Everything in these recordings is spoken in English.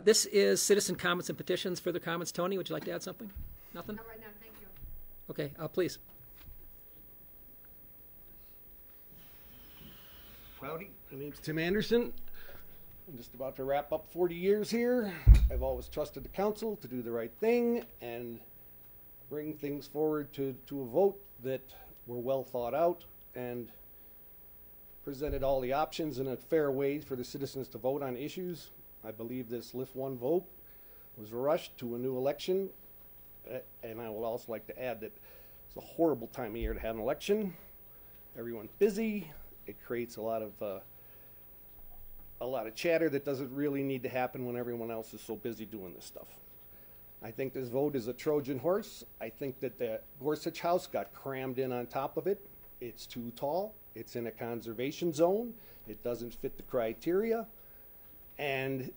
This is citizen comments and petitions. Further comments? Tony, would you like to add something? Nothing? Not right now, thank you. Okay, please. Howdy, my name's Tim Anderson. I'm just about to wrap up 40 years here. I've always trusted the council to do the right thing and bring things forward to a vote that were well thought out and presented all the options in a fair way for the citizens to vote on issues. I believe this Lift 1 vote was rushed to a new election. And I would also like to add that it's a horrible time of year to have an election. Everyone's busy. It creates a lot of chatter that doesn't really need to happen when everyone else is so busy doing this stuff. I think this vote is a Trojan horse. I think that the Gorsuch House got crammed in on top of it. It's too tall. It's in a conservation zone. It doesn't fit the criteria. And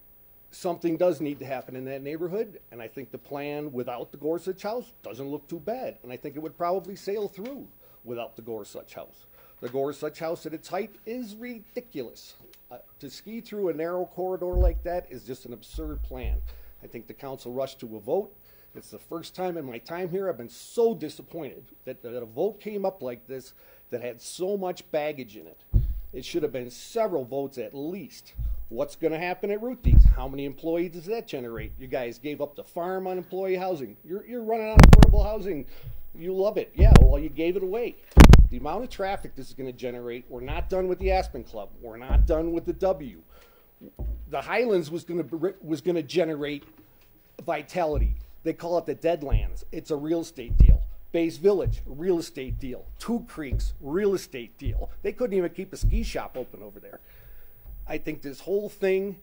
something does need to happen in that neighborhood. And I think the plan without the Gorsuch House doesn't look too bad. And I think it would probably sail through without the Gorsuch House. The Gorsuch House at its height is ridiculous. To ski through a narrow corridor like that is just an absurd plan. I think the council rushed to a vote. It's the first time in my time here I've been so disappointed that a vote came up like this that had so much baggage in it. It should have been several votes at least. What's going to happen at Ruthie's? How many employees does that generate? You guys gave up the farm on employee housing. You're running out of affordable housing. You love it. Yeah, well, you gave it away. The amount of traffic this is going to generate, we're not done with the Aspen Club. We're not done with the W. The Highlands was going to generate vitality. They call it the Deadlands. It's a real estate deal. Bays Village, real estate deal. Two Creeks, real estate deal. They couldn't even keep a ski shop open over there. I think this whole thing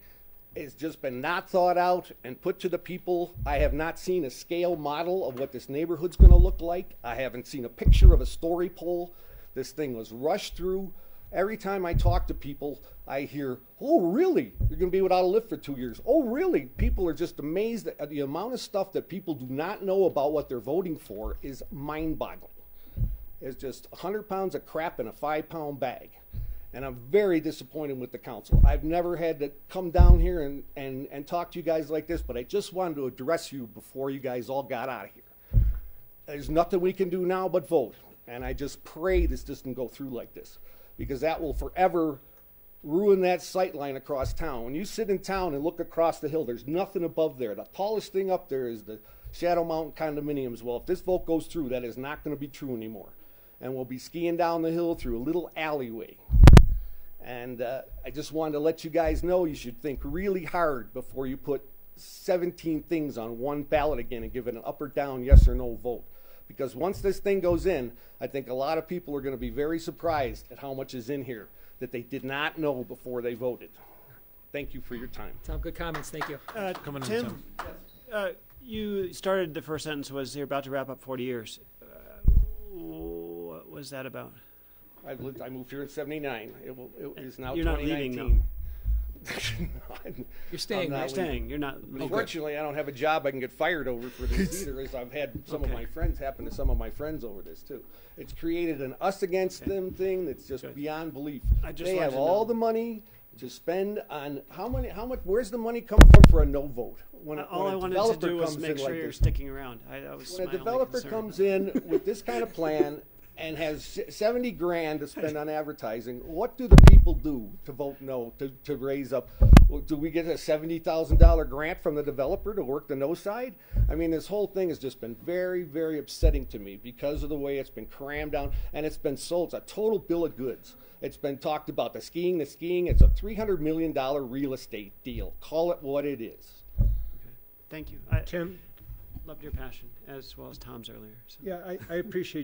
has just been not thought out and put to the people. I have not seen a scale model of what this neighborhood's going to look like. I haven't seen a picture of a story pole. This thing was rushed through. Every time I talk to people, I hear, oh, really? You're going to be without a lift for 2 years. Oh, really? People are just amazed at the amount of stuff that people do not know about what they're voting for is mind-boggling. It's just 100 pounds of crap in a 5-pound bag. And I'm very disappointed with the council. I've never had to come down here and talk to you guys like this, but I just wanted to address you before you guys all got out of here. There's nothing we can do now but vote. And I just pray this doesn't go through like this, because that will forever ruin that sight line across town. When you sit in town and look across the hill, there's nothing above there. The tallest thing up there is the Shadow Mountain condominiums. Well, if this vote goes through, that is not going to be true anymore. And we'll be skiing down the hill through a little alleyway. And I just wanted to let you guys know you should think really hard before you put 17 things on one ballot again and give it an up or down, yes or no vote. Because once this thing goes in, I think a lot of people are going to be very surprised at how much is in here that they did not know before they voted. Thank you for your time. Tom, good comments. Thank you. Tim, you started, the first sentence was you're about to wrap up 40 years. What was that about? I moved here in '79. It is now 2019. You're not leaving, though. You're staying. You're staying. You're not leaving. Unfortunately, I don't have a job I can get fired over for this either, as I've had some of my friends happen to some of my friends over this too. It's created an us against them thing that's just beyond belief. They have all the money to spend on how much? Where's the money come from for a no vote? All I wanted to do was make sure you're sticking around. When a developer comes in with this kind of plan and has 70 grand to spend on advertising, what do the people do to vote no, to raise up? Do we get a $70,000 grant from the developer to work the no side? I mean, this whole thing has just been very, very upsetting to me because of the way it's been crammed down, and it's been sold. It's a total bill of goods. It's been talked about, the skiing. It's a $300 million real estate deal. Call it what it is. Okay. Thank you. Tim? Loved your passion, as well as Tom's earlier. So. Yeah, I appreciate